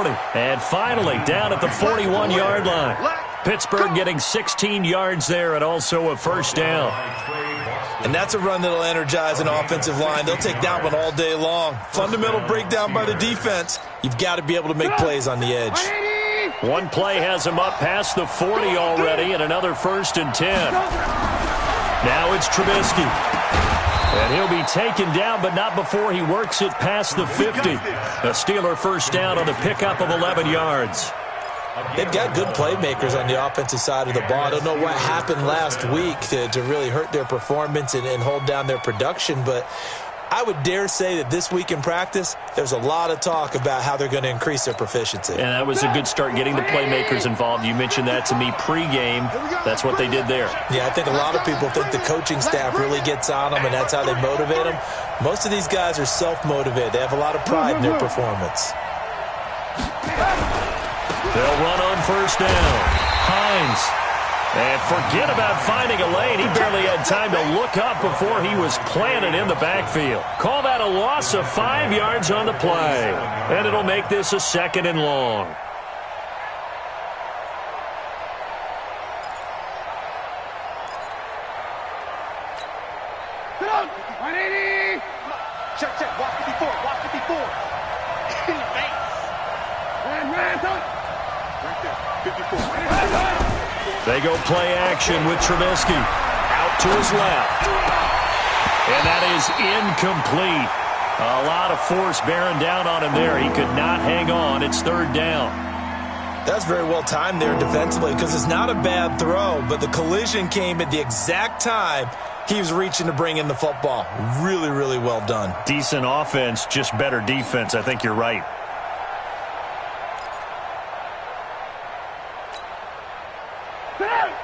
40. And finally, down at the 41-yard line. Pittsburgh getting 16 yards there and also a first down. And that's a run that'll energize an offensive line. They'll take that one all day long. Fundamental breakdown by the defense. You've got to be able to make plays on the edge. One play has him up past the 40 already, and another 1st and 10. Now it's Trubisky. And he'll be taken down, but not before he works it past the 50. A Steeler first down on the pickup of 11 yards. They've got good playmakers on the offensive side of the ball. I don't know what happened last week to really hurt their performance and hold down their production, but I would dare say that this week in practice, there's a lot of talk about how they're going to increase their proficiency. And that was a good start, getting the playmakers involved. You mentioned that to me pregame. That's what they did there. Yeah, I think a lot of people think the coaching staff really gets on them, and that's how they motivate them. Most of these guys are self-motivated. They have a lot of pride in their performance. They'll run on first down. Hines. And forget about finding a lane. He barely had time to look up before he was planted in the backfield. Call that a loss of 5 yards on the play. And it'll make this a 2nd and long. Check, walk 54, walk 54. In the face. Right there, 54. They go play action with Trubisky. Out to his left. And that is incomplete. A lot of force bearing down on him there. He could not hang on. It's 3rd down. That's very well timed there defensively because it's not a bad throw, but the collision came at the exact time he was reaching to bring in the football. Really, really well done. Decent offense, just better defense. I think you're right.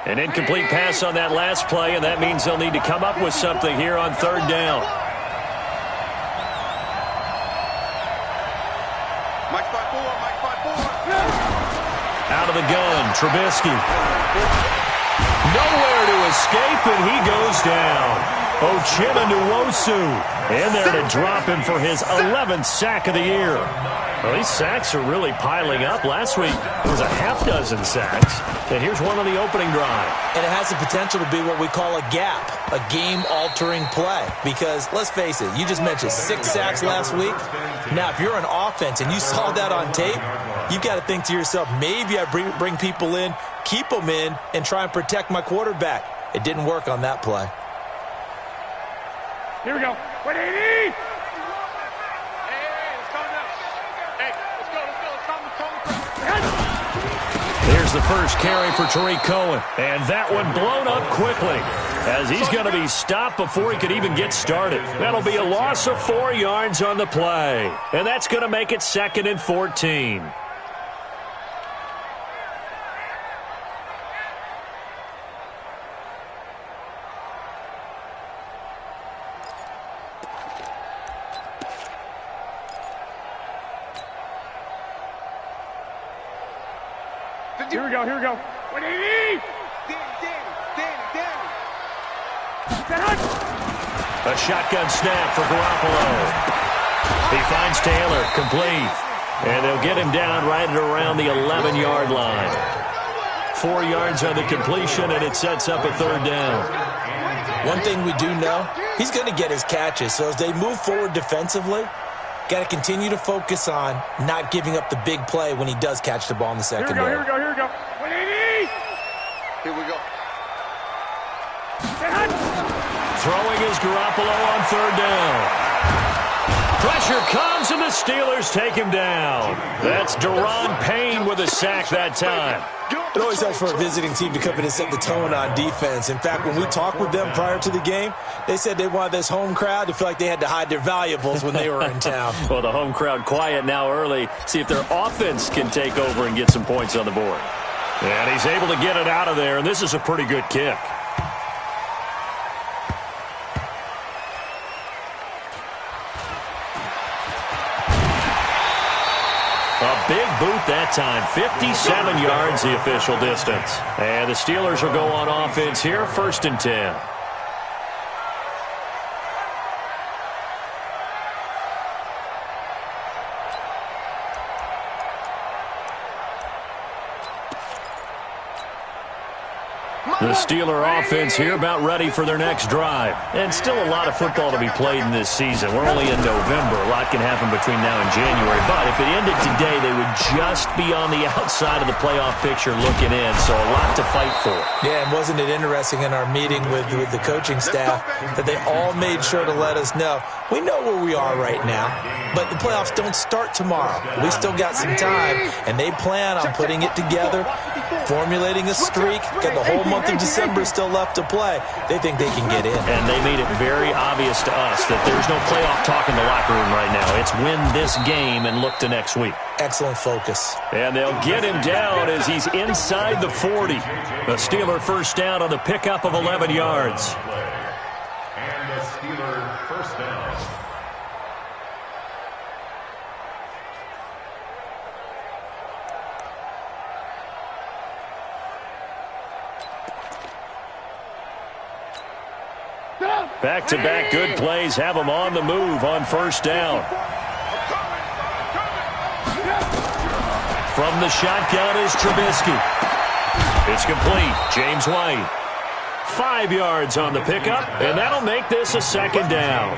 An incomplete pass on that last play, and that means they'll need to come up with something here on 3rd down. Out of the gun, Trubisky. Nowhere to escape, and he goes down. Uchenna in there to drop him for his 11th sack of the year. Well, these sacks are really piling up. Last week, it was a half-dozen sacks. And here's one on the opening drive. And it has the potential to be what we call a gap, a game-altering play. Because, let's face it, you just mentioned 6 sacks last week. Now, if you're an offense and you saw that on tape, you've got to think to yourself, maybe I bring people in, keep them in, and try and protect my quarterback. It didn't work on that play. Here we go. 180! Here's the first carry for Tariq Cohen. And that one blown up quickly as he's going to be stopped before he could even get started. That'll be a loss of 4 yards on the play. And that's going to make it 2nd and 14. Here we go. 180! Danny! A shotgun snap for Garoppolo. He finds Taylor, complete. And they'll get him down right at around the 11-yard line. 4 yards on the completion, and it sets up a 3rd down. One thing we do know, he's going to get his catches. So as they move forward defensively, got to continue to focus on not giving up the big play when he does catch the ball in the secondary. Here we go. 180! Here we go. Throwing is Garoppolo on 3rd down. Pressure comes, and the Steelers take him down. That's Daron Payne with a sack that time. It always helps for a visiting team to come in and set the tone on defense. In fact, when we talked with them prior to the game, they said they wanted this home crowd to feel like they had to hide their valuables when they were in town. Well, the home crowd quiet now early. See if their offense can take over and get some points on the board. And he's able to get it out of there, and this is a pretty good kick. A big boot that time. 57 yards the official distance. And the Steelers will go on offense here, 1st and 10. The Steeler offense here about ready for their next drive. And still a lot of football to be played in this season. We're only in November. A lot can happen between now and January. But if it ended today, they would just be on the outside of the playoff picture looking in. So a lot to fight for. Yeah, and wasn't it interesting in our meeting with the coaching staff that they all made sure to let us know, we know where we are right now, but the playoffs don't start tomorrow. We still got some time, and they plan on putting it together, formulating a streak, got the whole month of December still left to play. They think they can get in. And they made it very obvious to us that there's no playoff talk in the locker room right now. It's win this game and look to next week. Excellent focus. And they'll get him down as he's inside the 40. The Steeler first down on the pickup of 11 yards. And the Steeler first down. Back-to-back good plays have them on the move on first down. From the shotgun is Trubisky. It's complete. James White. 5 yards on the pickup, and that'll make this a second down.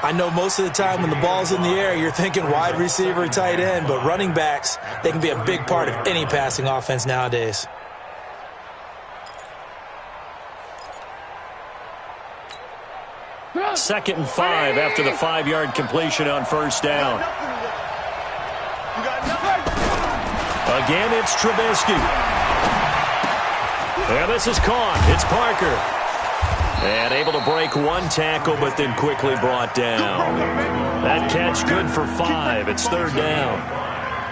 I know most of the time when the ball's in the air, you're thinking wide receiver, tight end, but running backs, they can be a big part of any passing offense nowadays. Second and 5 after the 5-yard completion on first down. Again, it's Trubisky. And this is caught. It's Parker. And able to break one tackle, but then quickly brought down. That catch good for 5. It's third down.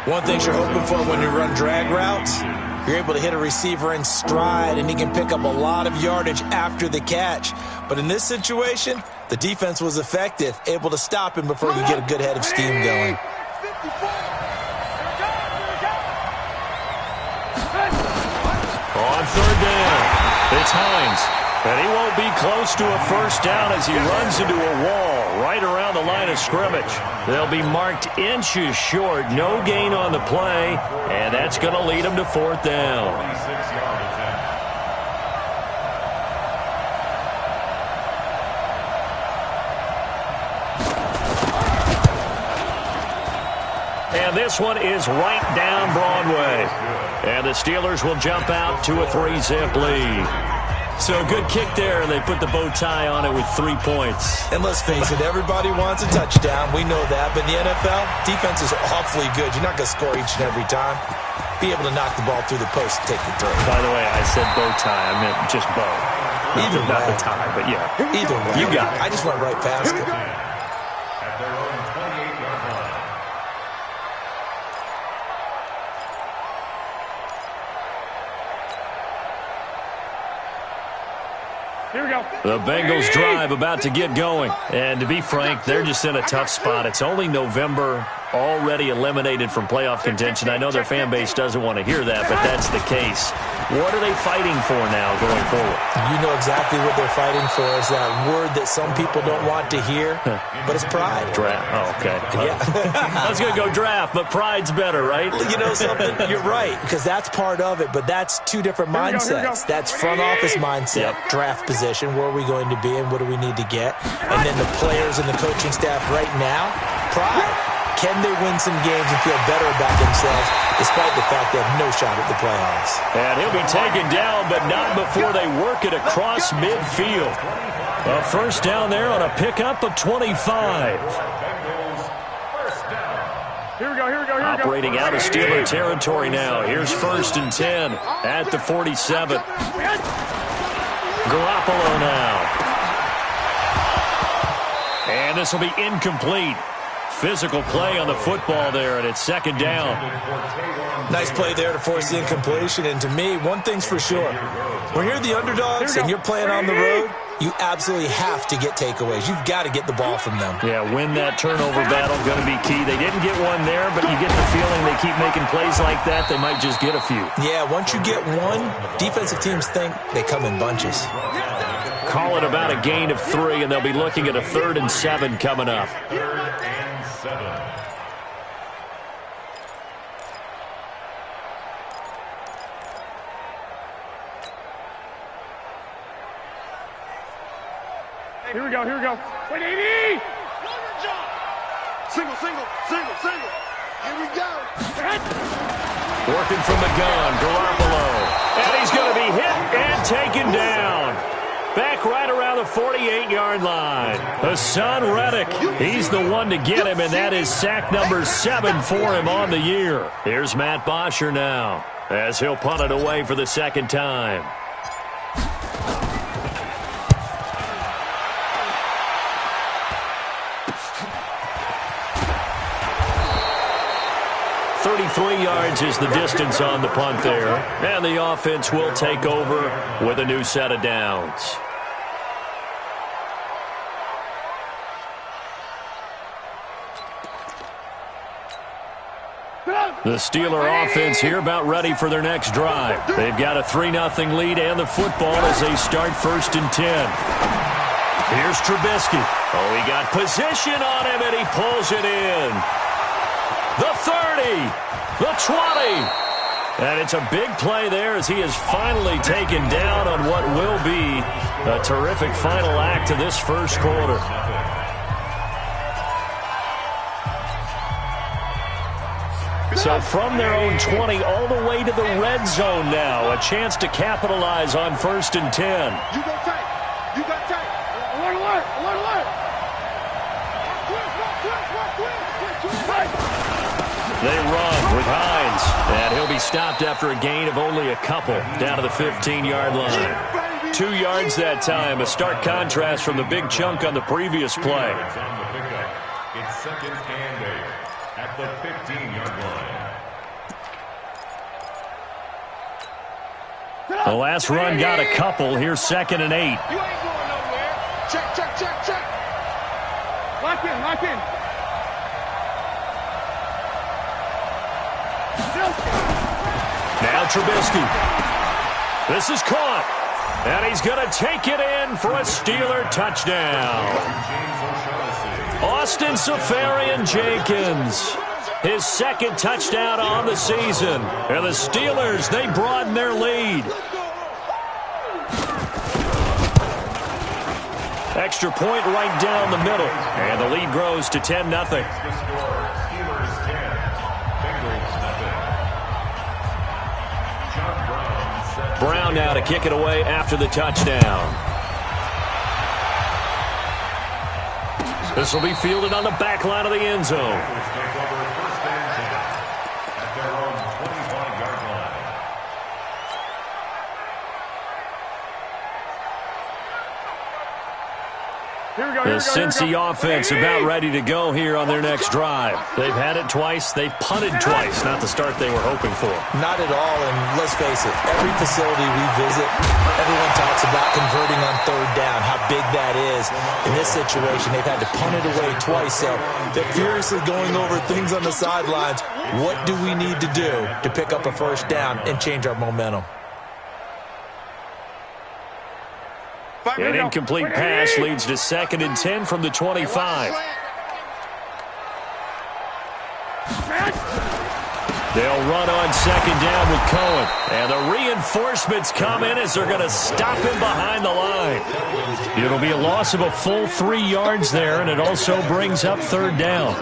One thing you're hoping for when you run drag routes, you're able to hit a receiver in stride, and he can pick up a lot of yardage after the catch. But in this situation, the defense was effective, able to stop him before he could get a good head of steam going. On third down, it's Hines. And he won't be close to a first down as he runs into a wall right around the line of scrimmage. They'll be marked inches short. No gain on the play, and that's going to lead them to fourth down. And this one is right down Broadway. And the Steelers will jump out to a 3-zip lead. So a good kick there, and they put the bow tie on it with 3 points. And let's face it, everybody wants a touchdown. We know that. But in the NFL, defense is awfully good. You're not going to score each and every time. Be able to knock the ball through the post and take the throw. By the way, I said bow tie. I meant just bow. Either way. Not the tie, but yeah. Either way. You got it. I just went right past it. At their own 28-yard line. Here we go. The Bengals drive about to get going. And to be frank, they're just in a tough spot. It's only November, already eliminated from playoff contention. I know their fan base doesn't want to hear that, but that's the case. What are they fighting for now going forward? You know exactly what they're fighting for. Is that word that some people don't want to hear, but it's pride. Draft. Oh, okay. Yeah. I was going to go draft, but pride's better, right? You know something? You're right, because that's part of it, but that's two different mindsets. That's front office mindset, draft position, where are we going to be and what do we need to get? And then the players and the coaching staff right now, pride. Can they win some games and feel better about themselves despite the fact they have no shot at the playoffs? And he'll be taken down, but not before they work it across midfield. A first down there on a pickup of 25. Here we go, here we go, here we go. Operating out of Steeler territory now. Here's first and 10 at the 47. Garoppolo now. And this will be incomplete. Physical play on the football there, and it's second down. Nice play there to force the incompletion. And to me, one thing's for sure. When you're the underdogs and you're playing on the road, you absolutely have to get takeaways. You've got to get the ball from them. Yeah, win that turnover battle, going to be key. They didn't get one there, but you get the feeling they keep making plays like that, they might just get a few. Yeah, once you get one, defensive teams think they come in bunches. Call it about a gain of 3, and they'll be looking at a 3rd and 7 coming up. 7. Here we go, here we go. 180! Single, single, single, single. Here we go. Working from the gun, Garoppolo. And he's going to be hit and taken down. Back right around the 48-yard line. Hassan Reddick, he's the one to get him, and that is sack number 7 for him on the year. Here's Matt Bosher now, as he'll punt it away for the second time. .33 yards is the distance on the punt there. And the offense will take over with a new set of downs. The Steeler offense here about ready for their next drive. They've got a 3-0 lead and the football as they start 1st and 10. Here's Trubisky. Oh, he got position on him and he pulls it in. The 30, the 20. And it's a big play there as he is finally taken down on what will be a terrific final act of this first quarter. So from their own 20 all the way to the red zone now. A chance to capitalize on 1st and 10. You go tight. You got tight. Alert, alert, alert, alert. They run with Hines, and he'll be stopped after a gain of only a couple down to the 15-yard line. 2 yards that time, a stark contrast from the big chunk on the previous play. It's 2nd and 8 at the 15-yard line. The last run got a couple. Here's 2nd and 8. You ain't going nowhere. Check, check, check, check. Lock in, lock in. Now Trubisky. This is caught. And he's going to take it in for a Steeler touchdown. Austin Seferian-Jenkins. His 2nd touchdown on the season. And the Steelers, they broaden their lead. Extra point right down the middle. And the lead grows to 10-0. Brown now to kick it away after the touchdown. This will be fielded on the back line of the end zone. The Cincy offense about ready to go here on their next drive. They've had it twice. They've punted twice. Not the start they were hoping for. Not at all, and let's face it, every facility we visit, everyone talks about converting on 3rd down, how big that is. In this situation, they've had to punt it away twice, so they're furiously going over things on the sidelines. What do we need to do to pick up a 1st down and change our momentum? An incomplete pass leads to 2nd and 10 from the 25. They'll run on 2nd down with Cohen. And the reinforcements come in as they're going to stop him behind the line. It'll be a loss of a full 3 yards there, and it also brings up 3rd down.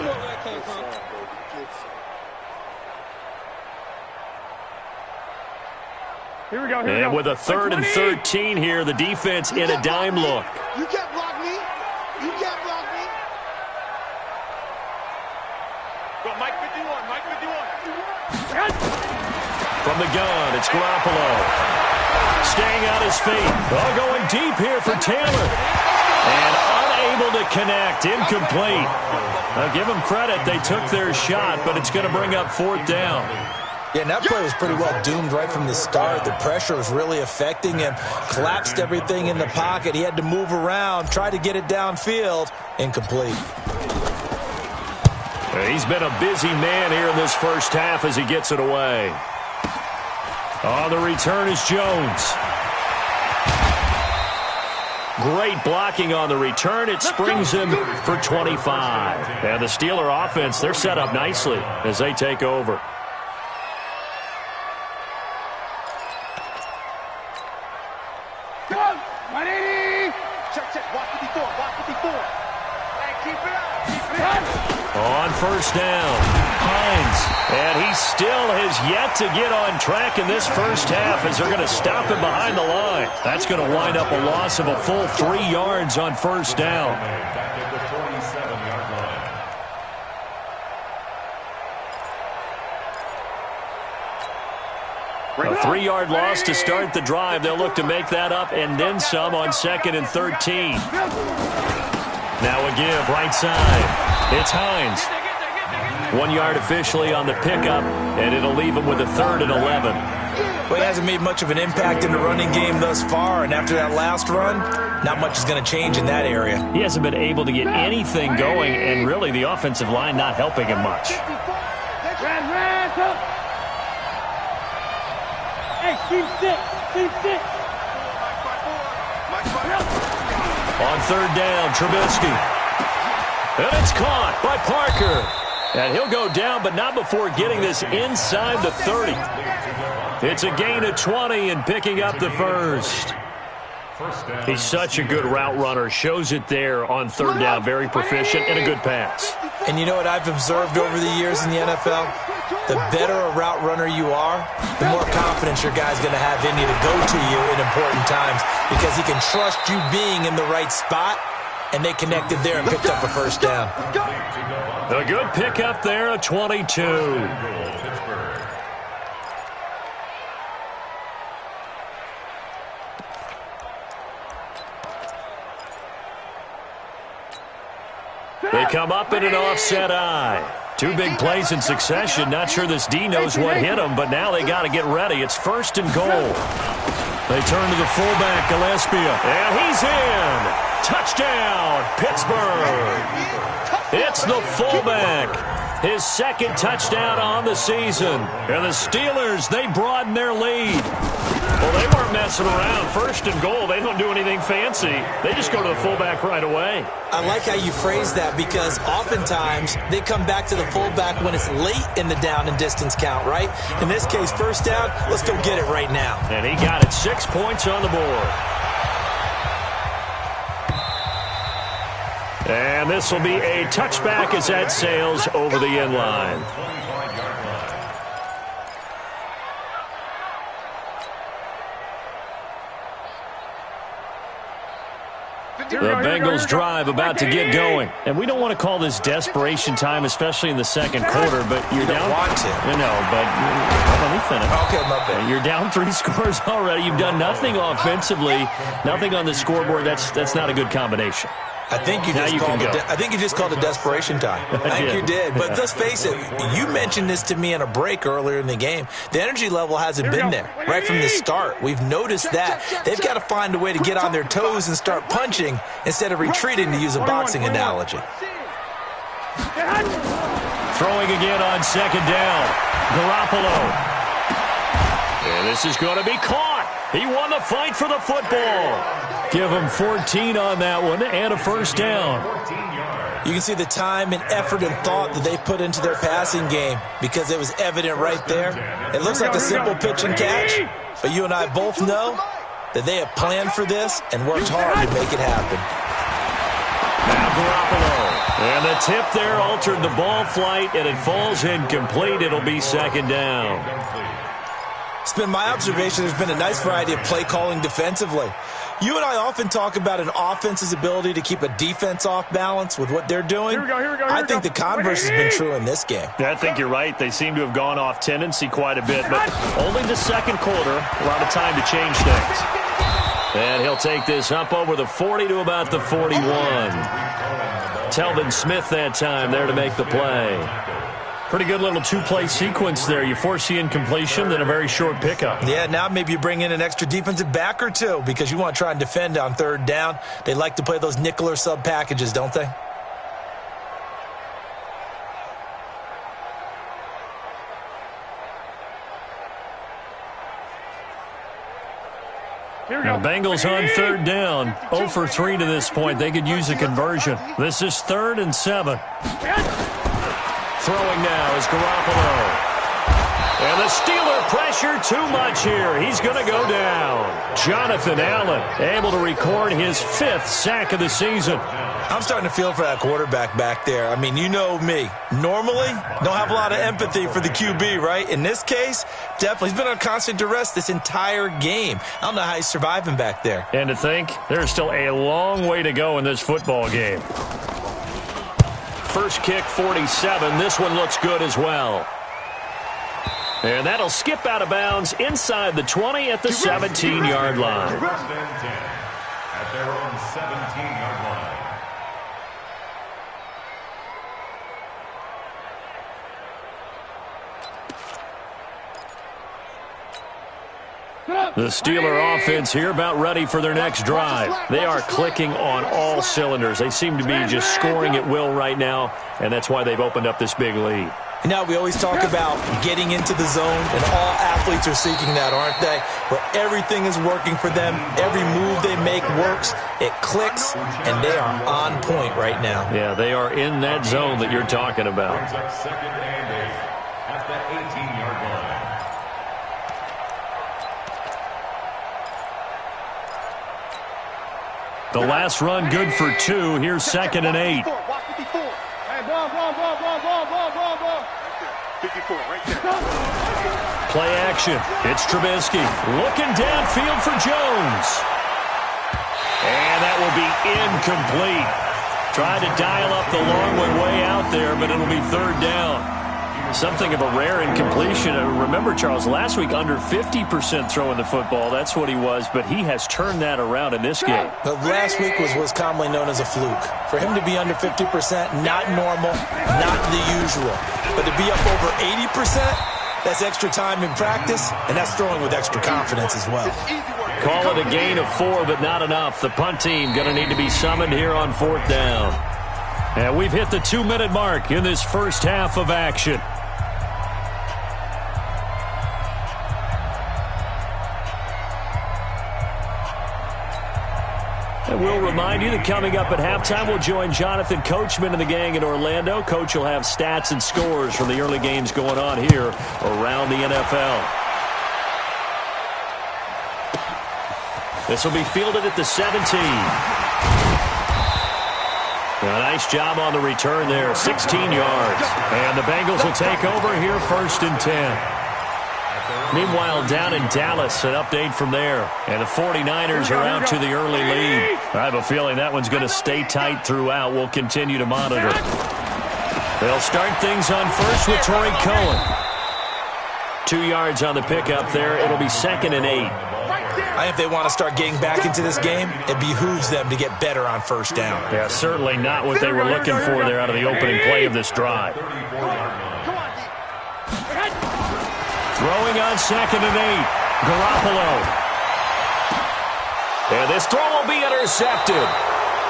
Here we go, here we go. And with a 3rd and 13 here, the defense in a dime look. You can't block me. You can't block me. Go, Mike 51, Mike 51. From the gun, it's Garoppolo. Staying on his feet. Oh, going deep here for Taylor. And unable to connect, incomplete. Now, give them credit, they took their shot, but it's going to bring up 4th down. Yeah, and that play was pretty well doomed right from the start. The pressure was really affecting him. Collapsed everything in the pocket. He had to move around, try to get it downfield. Incomplete. He's been a busy man here in this first half as he gets it away. On the return is Jones. Great blocking on the return. It springs him for 25. And the Steeler offense, they're set up nicely as they take over. check. Watch it before. Hey, keep it up. On first down, Hines. And he still has yet to get on track in this first half as they're going to stop him behind the line. That's going to wind up a loss of a full 3 yards on first down. Back at the 47-yard line. A 3-yard loss to start the drive. They'll look to make that up and then some on 2nd and 13. Now a give right side. It's Hines. 1 yard officially on the pickup, and it'll leave him with a 3rd and 11. Well, he hasn't made much of an impact in the running game thus far, and after that last run, not much is going to change in that area. He hasn't been able to get anything going, and really the offensive line not helping him much. On 3rd down, Trubisky. And it's caught by Parker. And he'll go down, but not before getting this inside the 30. It's a gain of 20 and picking up the first. He's such a good route runner. Shows it there on 3rd down. Very proficient and a good pass. And you know what I've observed over the years in the NFL? The better a route runner you are, the more confidence your guy's going to have in you to go to you in important times because he can trust you being in the right spot, and they connected there and picked up a first down. A good pickup there, a 22. They come up in an offset eye. 2 big plays in succession. Not sure this D knows what hit him, but now they got to get ready. It's 1st and goal. They turn to the fullback, Gillespie, and he's in. Touchdown, Pittsburgh. It's the fullback. His 2nd touchdown on the season. And the Steelers, they broaden their lead. Well, they weren't messing around. 1st and goal, they don't do anything fancy. They just go to the fullback right away. I like how you phrase that because oftentimes they come back to the fullback when it's late in the down and distance count, right? In this case, 1st down, let's go get it right now. And he got it. 6 points on the board. And this will be a touchback as that sails over the end line. The Bengals drive about to get going. And we don't want to call this desperation time, especially in the 2nd quarter, but you're down. Want to. No, but let me finish. Okay, my bad. You're down 3 scores already. You've done nothing offensively, nothing on the scoreboard. That's not a good combination. I think you just called it desperation time. I think you did. But let's face it, you mentioned this to me in a break earlier in the game. The energy level hasn't been there right from the start. We've noticed that. They've got to find a way to get on their toes and start punching instead of retreating, to use a boxing analogy. Throwing again on 2nd down. Garoppolo. And this is going to be caught. He won the fight for the football. Give him 14 on that one and a 1st down. You can see the time and effort and thought that they put into their passing game because it was evident right there. It looks like a simple pitch and catch, but you and I both know that they have planned for this and worked hard to make it happen. Now Garoppolo. And the tip there altered the ball flight, and it falls incomplete. It'll be 2nd down. It's been my observation there's been a nice variety of play calling defensively. You and I often talk about an offense's ability to keep a defense off balance with what they're doing. I think the converse has been true in this game. Yeah, I think you're right. They seem to have gone off tendency quite a bit, but only the 2nd quarter. A lot of time to change things. And he'll take this up over the 40 to about the 41. Telvin Smith that time there to make the play. Pretty good little 2-play sequence there. You force the incompletion, then a very short pickup. Yeah, now maybe you bring in an extra defensive back or two because you want to try and defend on 3rd down. They like to play those nickel or sub packages, don't they? Now Bengals on 3rd down. 0 for 3 to this point. They could use a conversion. This is 3rd and 7. Throwing now is Garoppolo. And the Steeler pressure too much here. He's going to go down. Jonathan Allen able to record his 5th sack of the season. I'm starting to feel for that quarterback back there. I mean, you know me. Normally, don't have a lot of empathy for the QB, right? In this case, definitely. He's been on constant duress this entire game. I don't know how he's surviving back there. And to think, there's still a long way to go in this football game. First kick, 47. This one looks good as well. And that'll skip out of bounds inside the 20 at the 17-yard line. At their own 17-yard line. The Steeler offense here about ready for their next drive. They are clicking on all cylinders. They seem to be just scoring at will right now, and that's why they've opened up this big lead. Now, we always talk about getting into the zone, and all athletes are seeking that, aren't they? Where everything is working for them. Every move they make works. It clicks, and they are on point right now. Yeah, they are in that zone that you're talking about. Brings up 2nd and 8 at the 18-yard line. The last run good for 2. Here's 2nd and 8. Play action. It's Trubisky looking downfield for Jones. And that will be incomplete. Tried to dial up the long one way out there, but it'll be 3rd down. Something of a rare incompletion. Remember, Charles, last week under 50% throwing the football. That's what he was, but he has turned that around in this game. But last week was commonly known as a fluke. For him to be under 50%, not normal, not the usual. But to be up over 80%, that's extra time in practice, and that's throwing with extra confidence as well. Call it a gain of 4, but not enough. The punt team going to need to be summoned here on 4th down. And we've hit the 2-minute mark in this first half of action. And we'll remind you that coming up at halftime, we'll join Jonathan Coachman and the gang in Orlando. Coach will have stats and scores from the early games going on here around the NFL. This will be fielded at the 17. A nice job on the return there, 16 yards. And the Bengals will take over here 1st and 10. Meanwhile, down in Dallas, an update from there. And the 49ers are out to the early lead. I have a feeling that one's going to stay tight throughout. We'll continue to monitor. They'll start things on first with Torrey Cohen. 2 yards on the pickup there. It'll be 2nd and 8. If they want to start getting back into this game, it behooves them to get better on 1st down. Yeah, certainly not what they were looking for there out of the opening play of this drive. Throwing on 2nd and 8. Garoppolo. And this throw will be intercepted.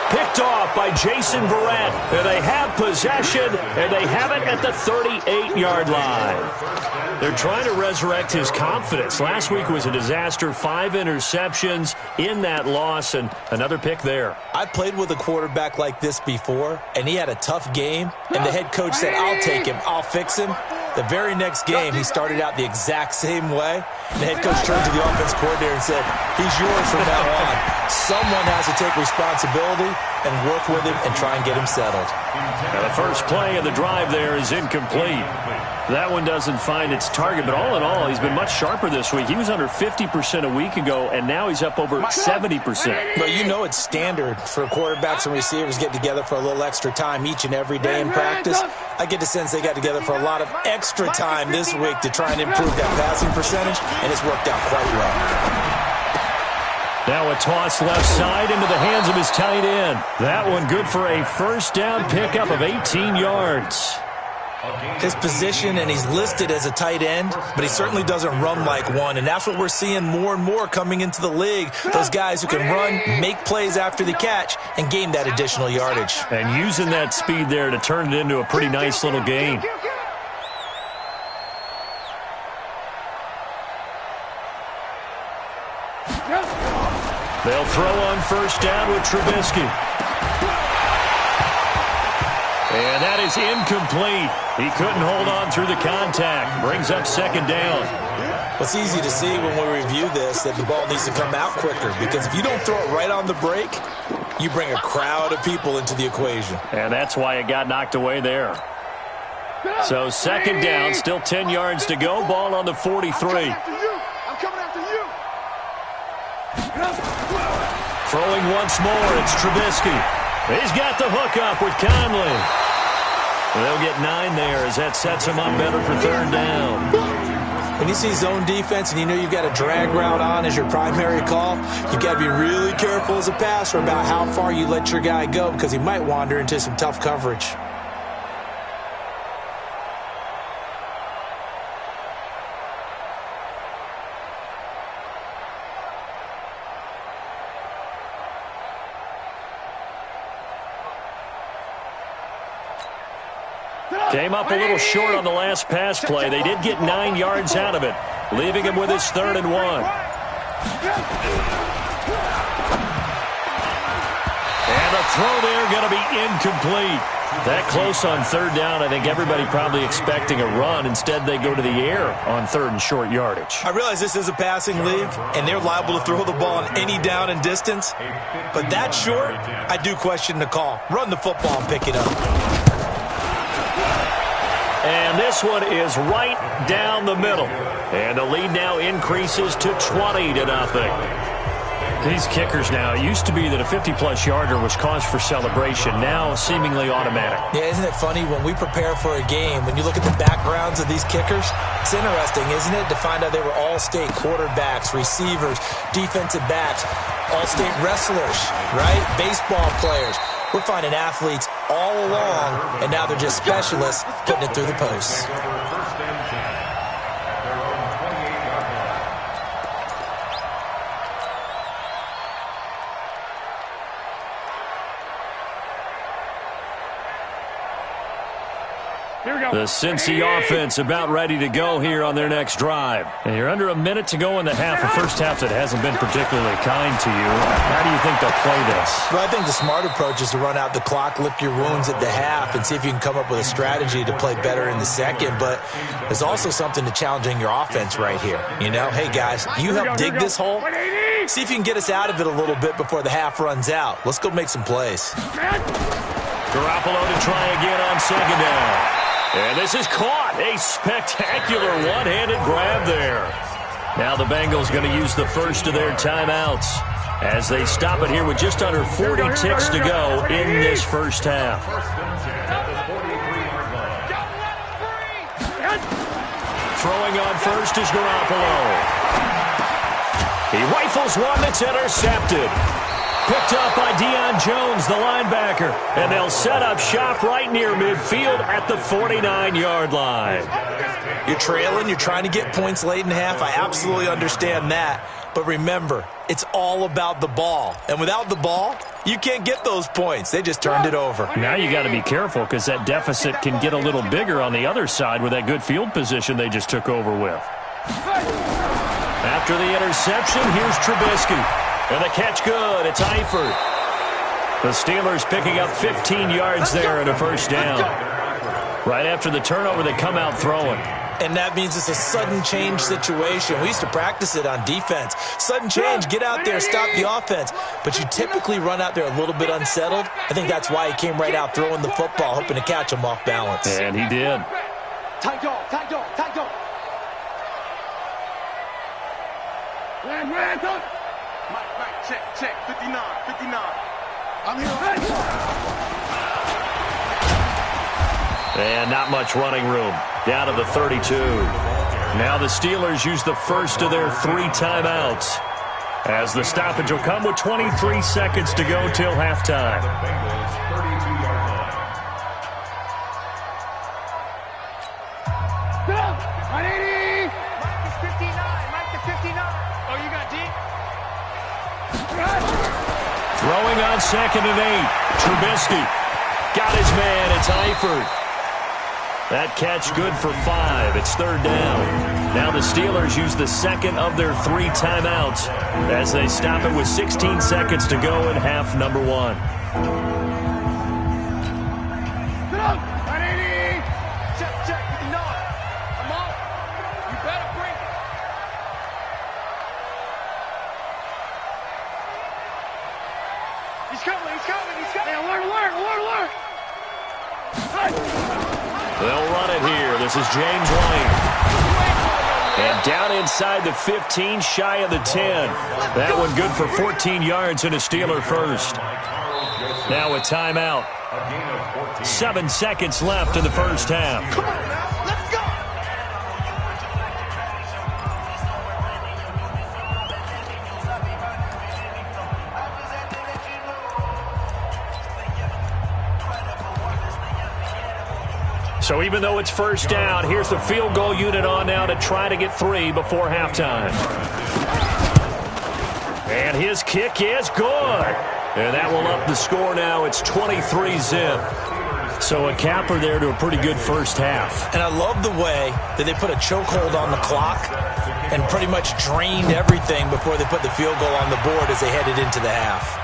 Picked off by Jason Verrett. And they have possession, and they have it at the 38-yard line. They're trying to resurrect his confidence. Last week was a disaster. 5 interceptions in that loss, and another pick there. I played with a quarterback like this before, and he had a tough game, and the head coach said, I'll take him, I'll fix him. The very next game, he started out the exact same way. The head coach turned to the offense coordinator and said, he's yours from now on. Someone has to take responsibility and work with him and try and get him settled. Now the first play of the drive there is incomplete. That one doesn't find its target, but all in all, he's been much sharper this week. He was under 50% a week ago, and now he's up over 70%. Well, you know it's standard for quarterbacks and receivers get together for a little extra time each and every day in practice. I get the sense they got together for a lot of extra time this week to try and improve that passing percentage, and it's worked out quite well. Now a toss left side into the hands of his tight end. That one good for a 1st down pickup of 18 yards. His position, and he's listed as a tight end, but he certainly doesn't run like one, and that's what we're seeing more and more coming into the league. Those guys who can run, make plays after the catch, and gain that additional yardage. And using that speed there to turn it into a pretty nice little gain. They'll throw on 1st down with Trubisky. And that is incomplete. He couldn't hold on through the contact. Brings up second down. Well, it's easy to see when we review this that the ball needs to come out quicker, because if you don't throw it right on the break, you bring a crowd of people into the equation. And that's why it got knocked away there. So second down, still 10 yards to go. Ball on the 43. I'm coming after you. Throwing once more, it's Trubisky. He's got the hook up with Conley. They'll get 9 there as that sets him up better for third down. When you see zone defense and you know you've got a drag route on as your primary call, you've got to be really careful as a passer about how far you let your guy go, because he might wander into some tough coverage. Came up a little short on the last pass play. They did get 9 yards out of it, leaving him with his 3rd and 1. And the throw there going to be incomplete. That close on third down, I think everybody probably expecting a run. Instead, they go to the air on 3rd and short yardage. I realize this is a passing league, and they're liable to throw the ball on any down and distance. But that short, I do question the call. Run the football and pick it up. And this one is right down the middle. And the lead now increases to 20-0. These kickers now, it used to be that a 50-plus yarder was cause for celebration. Now seemingly automatic. Yeah, isn't it funny when we prepare for a game, when you look at the backgrounds of these kickers, it's interesting, isn't it, to find out they were all-state quarterbacks, receivers, defensive backs, all-state wrestlers, right? Baseball players. We're finding athletes all along, and now they're just specialists putting it through the posts. The Cincy offense about ready to go here on their next drive. And you're under a minute to go in the half, a first half that hasn't been particularly kind to you. How do you think they'll play this? Well, I think the smart approach is to run out the clock, lick your wounds at the half, and see if you can come up with a strategy to play better in the second. But there's also something to challenging your offense right here. You know, hey, guys, you help dig this hole. See if you can get us out of it a little bit before the half runs out. Let's go make some plays. Garoppolo to try again on second down. And this is caught. A spectacular one-handed grab there. Now the Bengals going to use the first of their timeouts as they stop it here with just under 40 ticks to go in this first half. Throwing on first is Garoppolo. He rifles one that's intercepted. Picked up by Deion Jones, the linebacker. And they'll set up shop right near midfield at the 49-yard line. You're trailing. You're trying to get points late in half. I absolutely understand that. But remember, it's all about the ball. And without the ball, you can't get those points. They just turned it over. Now you got to be careful because that deficit can get a little bigger on the other side with that good field position they just took over with. After the interception, here's Trubisky. And the catch good. It's Eifert. The Steelers picking up 15 yards there and a first down. Right after the turnover, they come out throwing. And that means it's a sudden change situation. We used to practice it on defense. Sudden change, get out there, stop the offense. But you typically run out there a little bit unsettled. I think that's why he came right out throwing the football, hoping to catch him off balance. And he did. Tight dog, tight dog, tight dog. Mike, check, 59. I'm here. And not much running room. Down to the 32. Now the Steelers use the first of their 3 timeouts, as the stoppage will come with 23 seconds to go till halftime. Throwing on second and 8. Trubisky got his man. It's Eifert. That catch good for 5. It's third down. Now the Steelers use the second of their 3 timeouts as they stop it with 16 seconds to go in half number 1. He's coming. Alert. They'll run it here. This is James White. And down inside the 15, shy of the 10. That one good for 14 yards and a Steeler first. Now a timeout. 7 seconds left in the first half. Come on now, let's go. So even though it's first down, here's the field goal unit on now to try to get 3 before halftime. And his kick is good. And that will up the score now. It's 23-zip. So a capper there to a pretty good first half. And I love the way that they put a chokehold on the clock and pretty much drained everything before they put the field goal on the board as they headed into the half.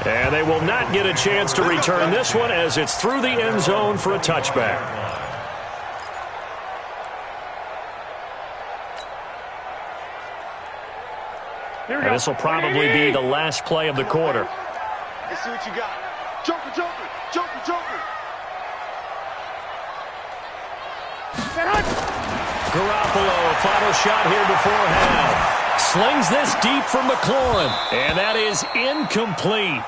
And they will not get a chance to return this one as it's through the end zone for a touchback. And this will probably be the last play of the quarter. Let's see what you got. Joker. Garoppolo, final shot here before half. Slings this deep for McLaurin, and that is incomplete.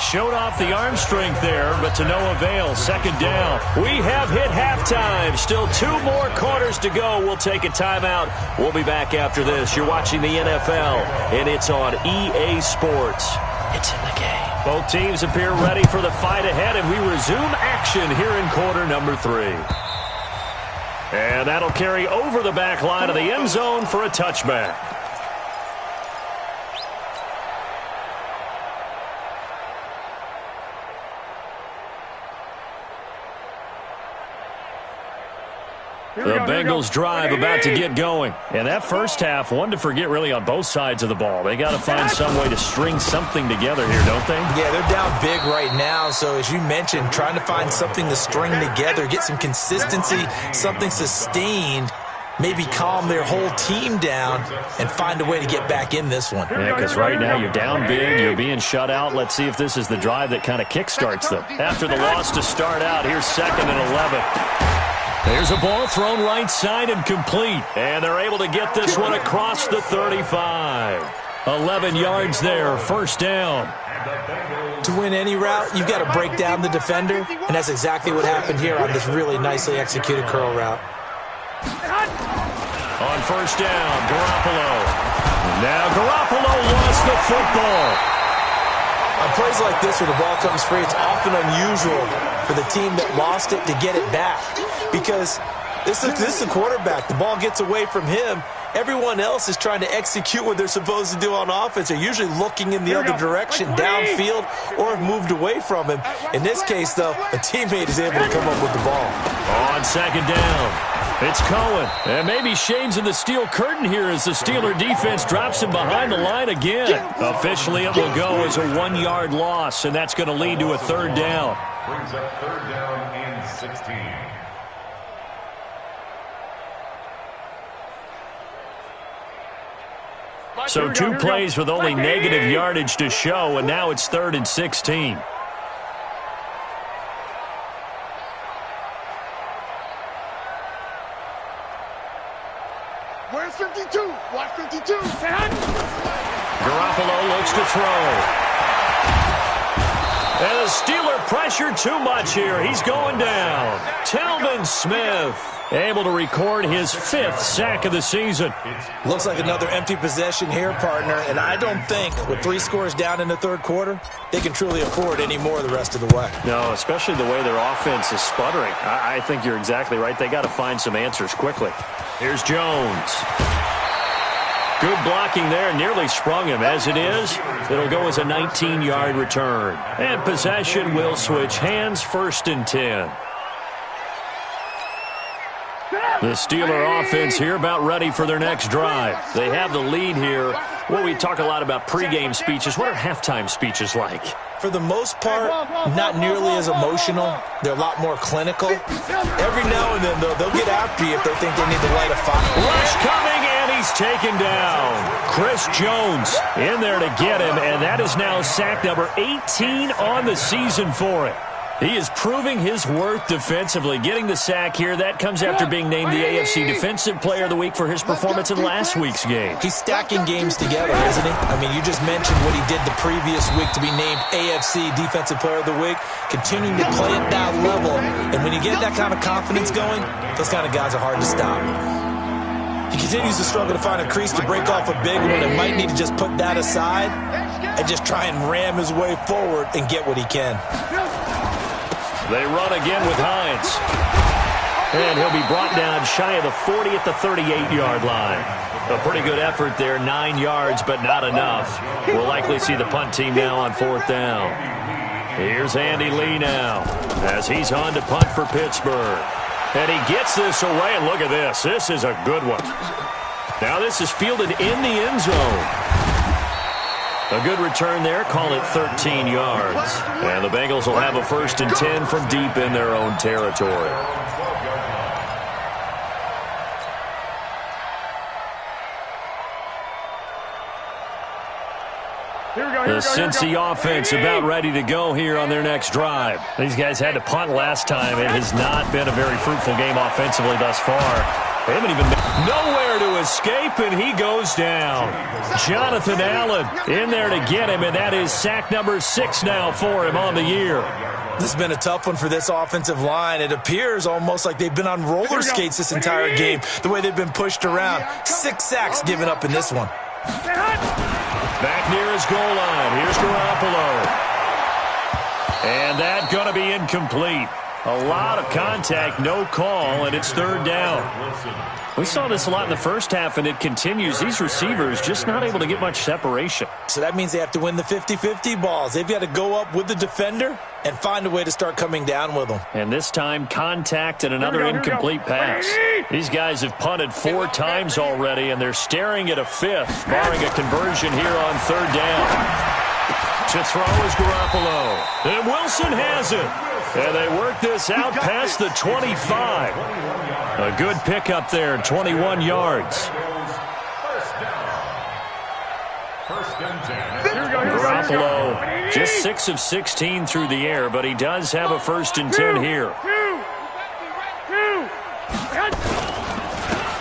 Showed off the arm strength there, but to no avail. Second down. We have hit halftime. Still 2 more quarters to go. We'll take a timeout. We'll be back after this. You're watching the NFL, and it's on EA Sports. It's in the game. Both teams appear ready for the fight ahead, and we resume action here in quarter number 3. And that'll carry over the back line of the end zone for a touchback. The Bengals drive about to get going. And that first half, one to forget really on both sides of the ball. They got to find some way to string something together here, don't they? Yeah, they're down big right now. So as you mentioned, trying to find something to string together, get some consistency, something sustained, maybe calm their whole team down and find a way to get back in this one. Yeah, because right now you're down big, you're being shut out. Let's see if this is the drive that kind of kickstarts them. After the loss to start out, here's 2nd and 11. There's a ball thrown right side and complete. And they're able to get this one across the 35. 11 yards there, first down. To win any route, you've got to break down the defender, and that's exactly what happened here on this really nicely executed curl route. On first down, Garoppolo. Now Garoppolo lost the football. On plays like this where the ball comes free, it's often unusual for the team that lost it to get it back because this is the quarterback. The ball gets away from him. Everyone else is trying to execute what they're supposed to do on offense. They're usually looking in the other direction, downfield, or have moved away from him. In this case, though, a teammate is able to come up with the ball. On second down, it's Cohen. And maybe shades of the steel curtain here as the Steeler defense drops him behind the line again. Officially, it will go as a 1-yard loss, and that's going to lead to a third down. Brings up third down and 16. So 2 plays with only negative yardage to show, and now it's 3rd and 16. Where's 52? Watch 52. Garoppolo looks to throw. And the Steeler pressure too much here. He's going down. Telvin Smith able to record his 5th sack of the season. Looks like another empty possession here, partner, and I don't think with 3 scores down in the third quarter, they can truly afford any more the rest of the way. No, especially the way their offense is sputtering. I think you're exactly right. They got to find some answers quickly. Here's Jones. Good blocking there, nearly sprung him. As it is, it'll go as a 19-yard return. And possession will switch hands, 1st and 10. The Steeler offense here about ready for their next drive. They have the lead here. Well, we talk a lot about pregame speeches. What are halftime speeches like? For the most part, not nearly as emotional. They're a lot more clinical. Every now and then, though, they'll get after you if they think they need to light a fire. Rush coming, and he's taken down. Chris Jones in there to get him, and that is now sack number 18 on the season for him. He is proving his worth defensively. Getting the sack here, that comes after being named the AFC Defensive Player of the Week for his performance in last week's game. He's stacking games together, isn't he? I mean, you just mentioned what he did the previous week to be named AFC Defensive Player of the Week, continuing to play at that level. And when you get that kind of confidence going, those kind of guys are hard to stop. He continues to struggle to find a crease to break off a big one and might need to just put that aside and just try and ram his way forward and get what he can. They run again with Hines. And he'll be brought down shy of the 40 at the 38-yard line. A pretty good effort there, 9 yards, but not enough. We'll likely see the punt team now on 4th down. Here's Andy Lee now as he's on to punt for Pittsburgh. And he gets this away, and look at this. This is a good one. Now this is fielded in the end zone. A good return there, call it 13 yards. And the Bengals will have a 1st and 10 from deep in their own territory. The Cincy offense about ready to go here on their next drive. These guys had to punt last time. It has not been a very fruitful game offensively thus far. They haven't even been nowhere to escape, and he goes down. Jonathan Allen in there to get him, and that is sack number 6 now for him on the year. This has been a tough one for this offensive line. It appears almost like they've been on roller skates this entire game, the way they've been pushed around. 6 sacks given up in this one. Back near his goal line. Here's Garoppolo. And that going to be incomplete. A lot of contact, no call, and it's 3rd down. We saw this a lot in the first half, and it continues. These receivers just not able to get much separation. So that means they have to win the 50-50 balls. They've got to go up with the defender and find a way to start coming down with them. And this time, contact and another incomplete pass. These guys have punted 4 times already, and they're staring at a 5th, barring a conversion here on 3rd down. To throw is Garoppolo. And Wilson has it. And they work this out past the 25. A good pickup there, 21 yards. Garoppolo just 6 of 16 through the air, but he does have a 1st and 10 here.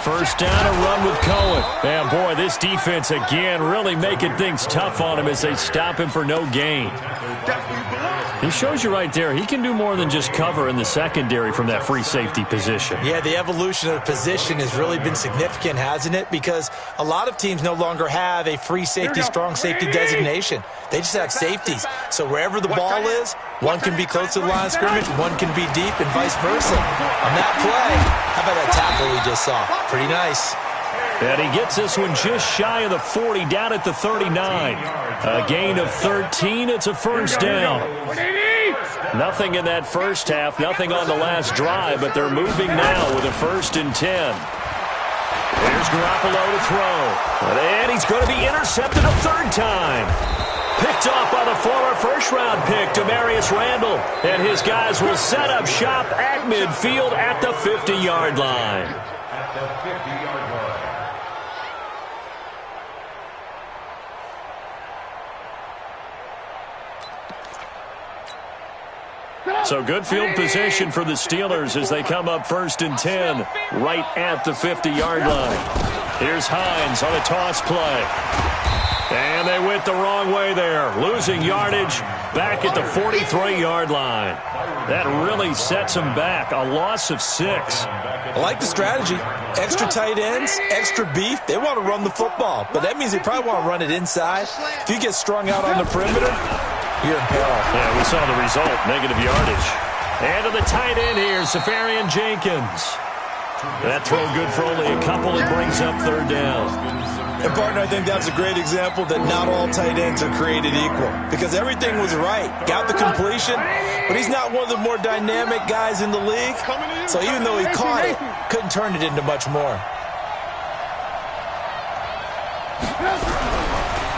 1st down, a run with Cohen. And boy, this defense again really making things tough on him as they stop him for no gain. He shows you right there, he can do more than just cover in the secondary from that free safety position. Yeah, the evolution of the position has really been significant, hasn't it? Because a lot of teams no longer have a free safety, strong safety designation. They just have safeties. So wherever the ball is, one can be close to the line of scrimmage, one can be deep, and vice versa. On that play, how about that tackle we just saw? Pretty nice. And he gets this one just shy of the 40, down at the 39. A gain of 13. It's a 1st down. Nothing in that first half, nothing on the last drive, but they're moving now with a 1st and 10. Here's Garoppolo to throw. And he's going to be intercepted a 3rd time. Picked off by the former 1st-round pick, Demarius Randall. And his guys will set up shop at midfield at the 50-yard line. At the 50-yard line. So good field position for the Steelers as they come up 1st and 10 right at the 50-yard line. Here's Hines on a toss play. And they went the wrong way there, losing yardage back at the 43-yard line. That really sets them back, a loss of 6. I like the strategy. Extra tight ends, extra beef. They want to run the football, but that means they probably want to run it inside. If you get strung out on the perimeter, you're in peril. Yeah, we saw the result, negative yardage. And to the tight end here, Safarian Jenkins. That throw good for only a couple. It brings up 3rd down. And, partner, I think that's a great example that not all tight ends are created equal because everything was right. Got the completion, but he's not one of the more dynamic guys in the league. So even though he caught it, couldn't turn it into much more.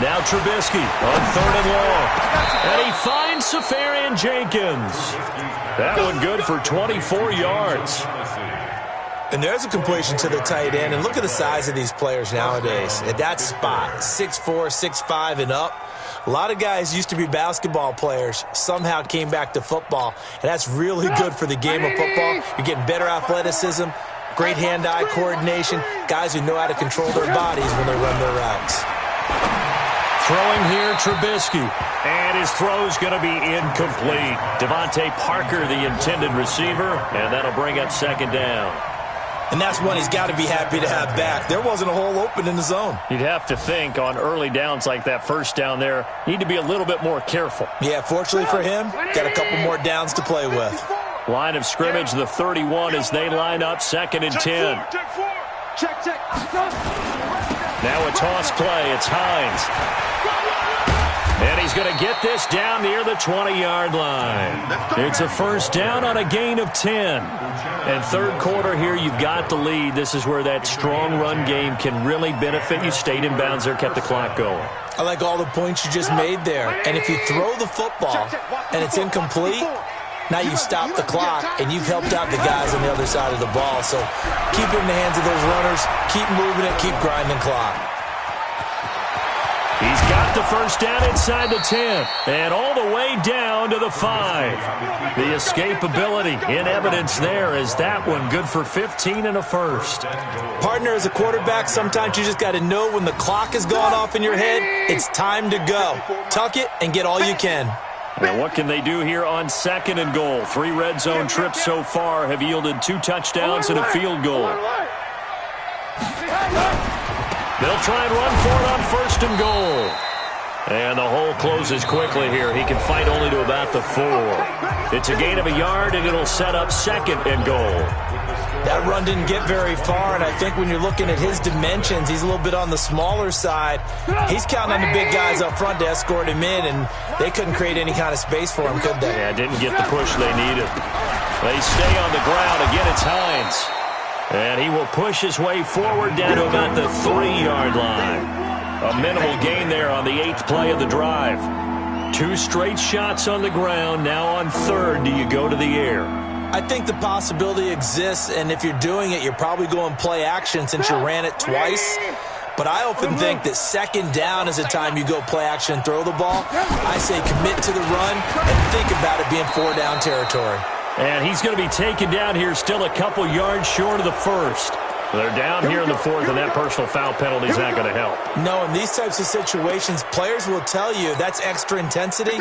Now Trubisky on 3rd and long. And he finds Safarian Jenkins. That one good for 24 yards. And there's a completion to the tight end. And look at the size of these players nowadays. At that spot, 6'4", 6'5", and up. A lot of guys used to be basketball players, somehow came back to football. And that's really good for the game of football. You're getting better athleticism, great hand-eye coordination, guys who know how to control their bodies when they run their routes. Throwing here, Trubisky. And his throw's going to be incomplete. Devontae Parker, the intended receiver, and that'll bring up second down. And that's one he's got to be happy to have back. There wasn't a hole open in the zone. You'd have to think on early downs like that first down there, need to be a little bit more careful. Yeah, fortunately for him, got a couple more downs to play with. Line of scrimmage, the 31 as they line up, 2nd and 10. Now a toss play. It's Hines. And he's going to get this down near the 20-yard line. It's a first down on a gain of 10. And third quarter here, you've got the lead. This is where that strong run game can really benefit you. Stayed in bounds there, kept the clock going. I like all the points you just made there. And if you throw the football and it's incomplete, now you've stopped the clock and you've helped out the guys on the other side of the ball. So keep it in the hands of those runners. Keep moving it. Keep grinding clock. He's got the first down inside the 10 and all the way down to the 5. The escapability in evidence there as that one good for 15 and a first. Partner, as a quarterback, sometimes you just got to know when the clock has gone off in your head, it's time to go. Tuck it and get all you can. Now what can they do here on 2nd and goal? 3 red zone trips so far have yielded 2 touchdowns and a field goal. They'll try and run for it on 1st and goal. And the hole closes quickly here. He can fight only to about the 4. It's a gain of a yard, and it'll set up 2nd and goal. That run didn't get very far, and I think when you're looking at his dimensions, he's a little bit on the smaller side. He's counting on the big guys up front to escort him in, and they couldn't create any kind of space for him, could they? Yeah, didn't get the push they needed. They stay on the ground. Again, it's Hines. And he will push his way forward down to about the 3-yard line. A minimal gain there on the 8th play of the drive. 2 straight shots on the ground. Now on 3rd, do you go to the air? I think the possibility exists, and if you're doing it, you're probably going play action since you ran it twice. But I often think that 2nd down is the time you go play action and throw the ball. I say commit to the run and think about it being 4-down territory. And he's going to be taken down here still a couple yards short of the 1st. They're down here in the 4th, and that personal foul penalty is not going to help. No, in these types of situations, players will tell you that's extra intensity.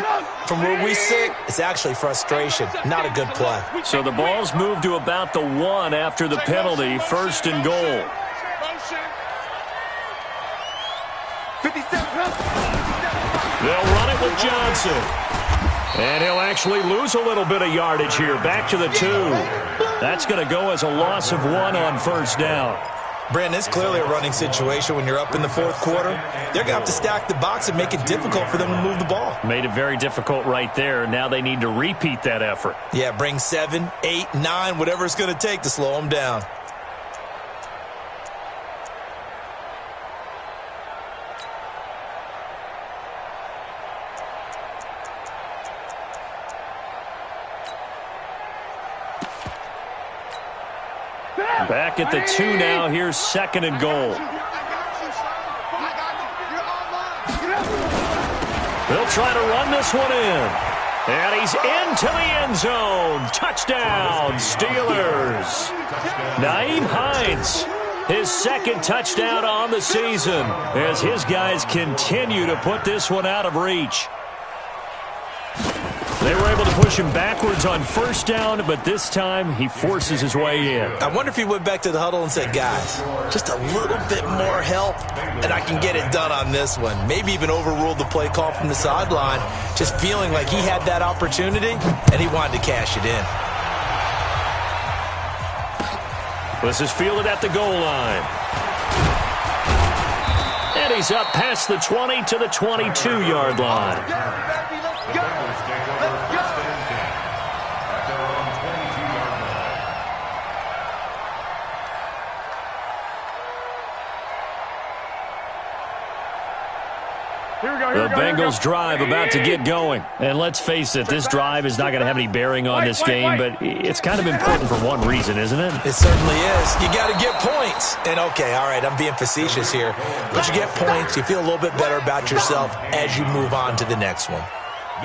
From where we sit, it's actually frustration. Not a good play. So the ball's moved to about the 1 after the penalty, 1st and goal. They'll run it with Johnson. And he'll actually lose a little bit of yardage here. Back to the 2. That's going to go as a loss of 1 on 1st down. Brandon, it's clearly a running situation when you're up in the 4th quarter. They're going to have to stack the box and make it difficult for them to move the ball. Made it very difficult right there. Now they need to repeat that effort. Yeah, bring 7, 8, 9, whatever it's going to take to slow them down. Back at the 2 now. Here's 2nd and goal. They'll try to run this one in. And he's into the end zone. Touchdown, Steelers. Nyheim Hines, his 2nd touchdown on the season as his guys continue to put this one out of reach. They were able to push him backwards on 1st down, but this time he forces his way in. I wonder if he went back to the huddle and said, guys, just a little bit more help, and I can get it done on this one. Maybe even overruled the play call from the sideline, just feeling like he had that opportunity, and he wanted to cash it in. This is fielded at the goal line. And he's up past the 20 to the 22-yard line. The Bengals drive about to get going. And let's face it, this drive is not going to have any bearing on this game, but it's kind of important for one reason, isn't it? It certainly is. You got to get points. And, okay, all right, I'm being facetious here. But you get points, you feel a little bit better about yourself as you move on to the next one.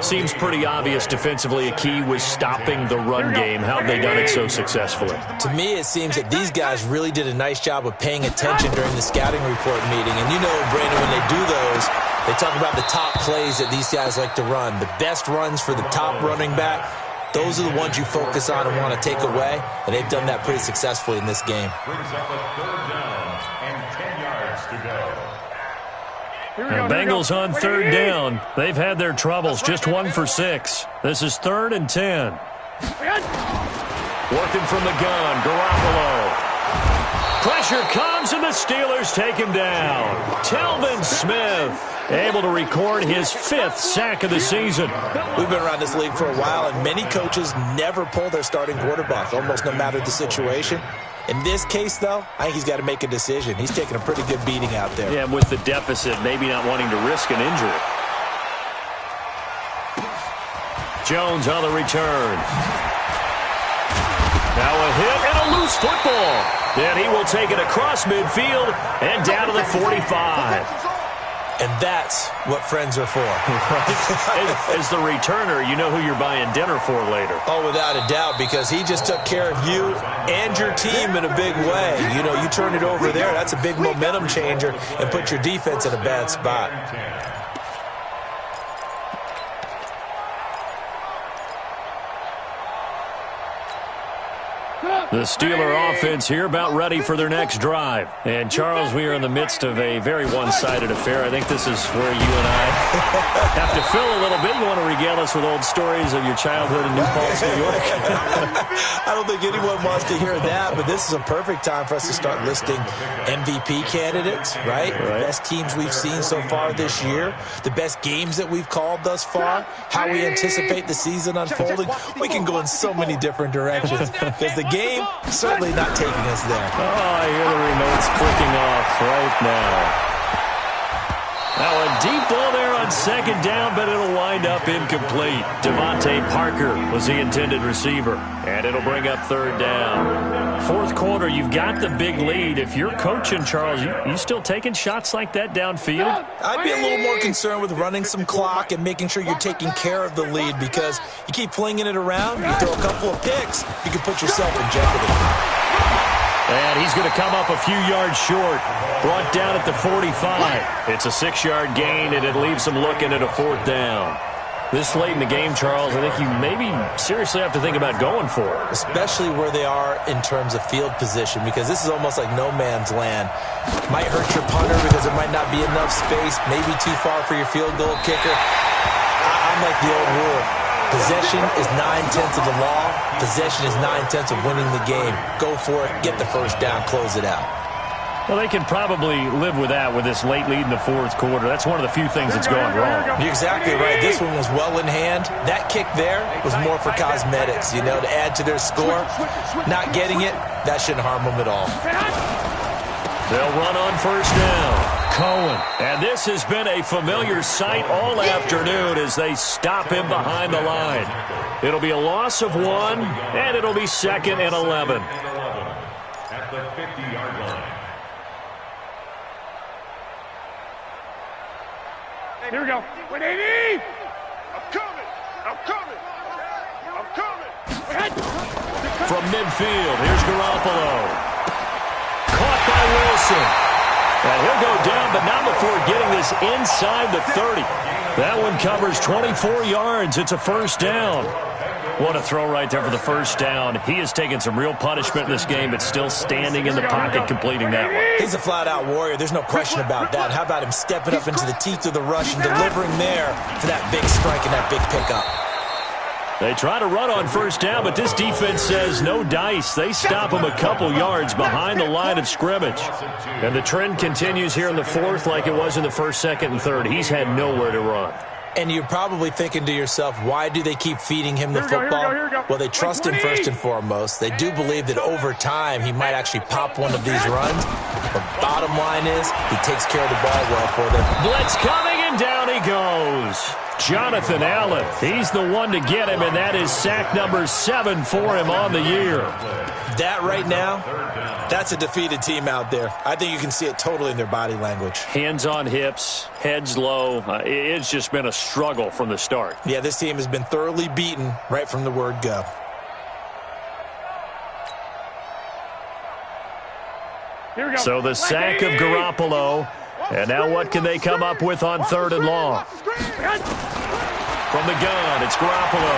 Seems pretty obvious defensively a key was stopping the run game. How have they done it so successfully? To me, it seems that these guys really did a nice job of paying attention during the scouting report meeting. And you know, Brandon, when they do those, they talk about the top plays that these guys like to run. The best runs for the top running back, those are the ones you focus on and want to take away. And they've done that pretty successfully in this game. Brings up a 3rd down and 10 yards to go. The Bengals on 3rd down. They've had their troubles, just 1 for 6. This is 3rd and 10. Working from the gun, Garoppolo. Pressure comes, and the Steelers take him down. Telvin Smith able to record his 5th sack of the season. We've been around this league for a while, and many coaches never pull their starting quarterback, almost no matter the situation. In this case, though, I think he's got to make a decision. He's taking a pretty good beating out there. Yeah, with the deficit, maybe not wanting to risk an injury. Jones on the return. Now a hit and a loose football. And he will take it across midfield and down to the 45. And that's what friends are for. As the returner, you know who you're buying dinner for later. Oh, without a doubt, because he just took care of you and your team in a big way. You know, you turn it over there, that's a big momentum changer and put your defense in a bad spot. The Steeler offense here about ready for their next drive. And, Charles, we are in the midst of a very one-sided affair. I think this is where you and I have to fill a little bit. You want to regale us with old stories of your childhood in New Paltz, New York? I don't think anyone wants to hear that, but this is a perfect time for us to start listing MVP candidates, right? The best teams we've seen so far this year, the best games that we've called thus far, how we anticipate the season unfolding. We can go in so many different directions because the game certainly not taking us there. Oh, I hear the remotes clicking off right now. Now a deep ball there on 2nd down, but it'll wind up incomplete. Devontae Parker was the intended receiver, and it'll bring up 3rd down. 4th quarter, you've got the big lead. If you're coaching, Charles, you still taking shots like that downfield? I'd be a little more concerned with running some clock and making sure you're taking care of the lead, because you keep flinging it around, you throw a couple of picks, you can put yourself in jeopardy. And he's going to come up a few yards short. Brought down at the 45. It's a 6-yard gain, and it leaves him looking at a 4th down. This late in the game, Charles, I think you maybe seriously have to think about going for it. Especially where they are in terms of field position, because this is almost like no man's land. Might hurt your punter because there might not be enough space, maybe too far for your field goal kicker. I'm like the old rule. Possession is 9/10 of the law. Possession is 9/10 of winning the game. Go for it. Get the 1st down. Close it out. Well, they can probably live with that with this late lead in the 4th quarter. That's one of the few things that's gone wrong. You're exactly right. This one was well in hand. That kick there was more for cosmetics, you know, to add to their score. Not getting it, that shouldn't harm them at all. They'll run on 1st down. Cohen. And this has been a familiar sight all afternoon as they stop him behind the line. It'll be a loss of 1, and it'll be 2nd and 11. At the 50-yard line. Here we go. 180. I'm coming. I'm coming. I'm coming. From midfield, here's Garoppolo. Caught by Wilson. And he'll go down, but not before getting this inside the 30. That one covers 24 yards. It's a 1st down. What a throw right there for the 1st down. He has taken some real punishment in this game, but still standing in the pocket, completing that one. He's a flat-out warrior. There's no question about that. How about him stepping up into the teeth of the rush and delivering there for that big strike and that big pickup? They try to run on 1st down, but this defense says no dice. They stop him a couple yards behind the line of scrimmage. And the trend continues here in the 4th like it was in the 1st, 2nd, and 3rd. He's had nowhere to run. And you're probably thinking to yourself, why do they keep feeding him the football? Well, they trust him first and foremost. They do believe that over time he might actually pop one of these runs. But bottom line is he takes care of the ball well for them. Blitz coming, and And down he goes. Jonathan Allen, he's the one to get him, and that is sack number 7 for him on the year. That right now, that's a defeated team out there. I think you can see it totally in their body language. Hands on hips, heads low. It's just been a struggle from the start. Yeah, this team has been thoroughly beaten right from the word go. Here we go. So the sack of Garoppolo. And now what can they come up with on 3rd and long? From the gun, it's Garoppolo.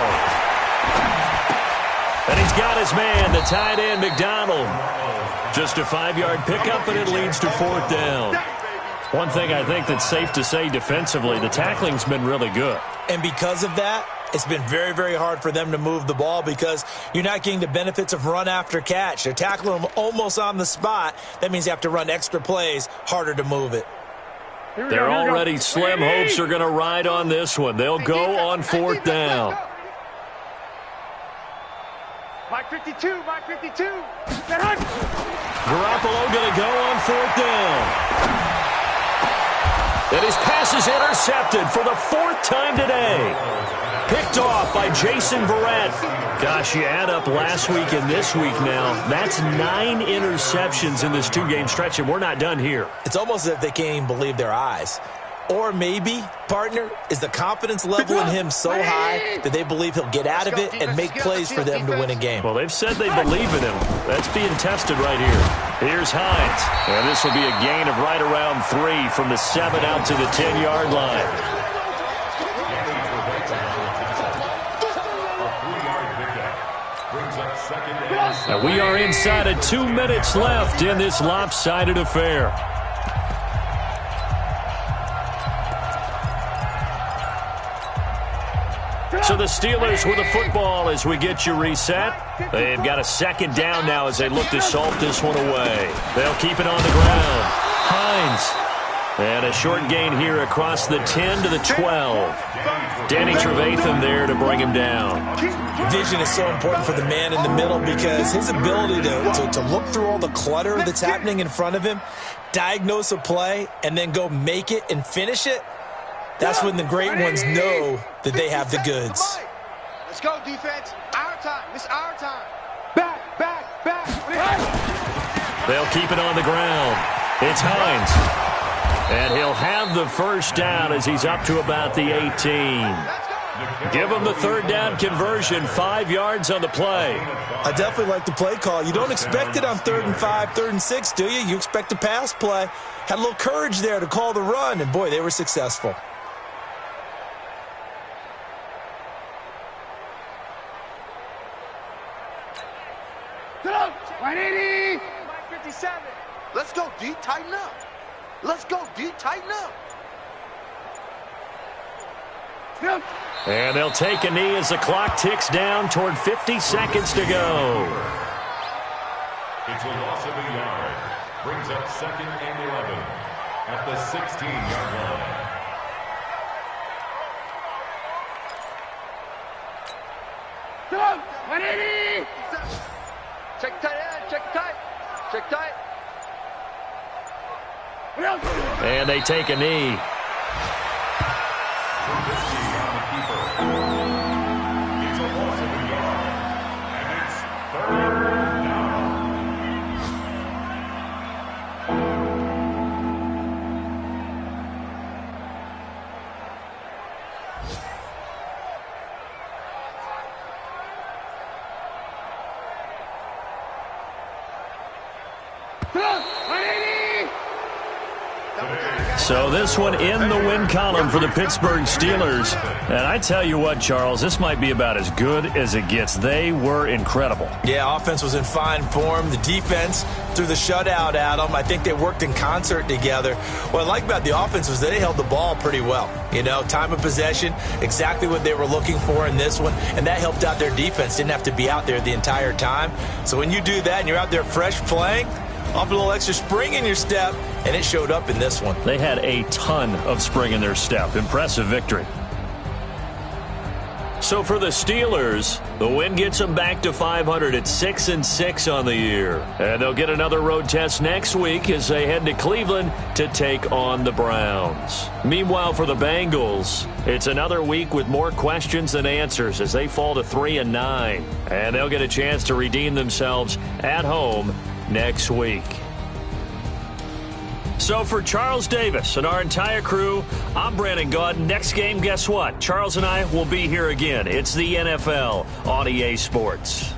And he's got his man, the tight end, McDonald. Just a 5-yard pickup, and it leads to 4th down. One thing I think that's safe to say defensively, the tackling's been really good. And because of that, it's been very, very hard for them to move the ball because you're not getting the benefits of run after catch. They're tackling them almost on the spot. That means you have to run extra plays, harder to move it. They're already slim hopes are going to ride on this one. They'll go on 4th down. Mike 52, Mike 52. Garoppolo going to go on 4th down. And his pass is intercepted for the 4th time today. Picked off by Jason Verrett. Gosh, you add up last week and this week now. That's 9 interceptions in this 2-game stretch, and we're not done here. It's almost as if they can't even believe their eyes. Or maybe, partner, is the confidence level in him so high that they believe he'll get out of it and make plays for them to win a game. Well, they've said they believe in him. That's being tested right here. Here's Hines. And this will be a gain of right around 3 from the 7 out to the 10-yard line. And we are inside of 2 minutes left in this lopsided affair. So the Steelers with the football as we get you reset. They've got a 2nd down now as they look to salt this one away. They'll keep it on the ground. Hines. And a short gain here across the 10 to the 12. Danny Trevathan there to bring him down. Vision is so important for the man in the middle because his ability to look through all the clutter that's happening in front of him, diagnose a play, and then go make it and finish it, that's when the great ones know that they have the goods. Let's go, defense. Our time. It's our time. Back, back, back. They'll keep it on the ground. It's Hines. And he'll have the 1st down as he's up to about the 18. Give him the 3rd down conversion, 5 yards on the play. I definitely like the play call. You don't expect it on 3rd and 5, 3rd and 6, do you? You expect a pass play. Had a little courage there to call the run, and boy, they were successful. Get up! 180! 57. Let's go, D. Tighten up. Let's go, D. Tighten up. And they'll take a knee as the clock ticks down toward 50 seconds to go. It's a loss of a yard. Brings up 2nd and 11 at the 16-yard line. Come on! 180! Check tight end. Check tight. Check tight. And they take a knee. It's a loss of a yard. And it's 3rd down. So this one in the win column for the Pittsburgh Steelers. And I tell you what, Charles, this might be about as good as it gets. They were incredible. Yeah, offense was in fine form. The defense threw the shutout at them. I think they worked in concert together. What I like about the offense was that they held the ball pretty well. You know, time of possession, exactly what they were looking for in this one. And that helped out their defense. Didn't have to be out there the entire time. So when you do that and you're out there fresh playing, off a little extra spring in your step, and it showed up in this one. They had a ton of spring in their step. Impressive victory. So for the Steelers, the win gets them back to 500 at 6-6 on the year. And they'll get another road test next week as they head to Cleveland to take on the Browns. Meanwhile, for the Bengals, it's another week with more questions than answers as they fall to 3-9. And they'll get a chance to redeem themselves at home next week. So for Charles Davis and our entire crew, I'm Brandon Gaudin. Next game, guess what? Charles and I will be here again. It's the NFL on EA Sports.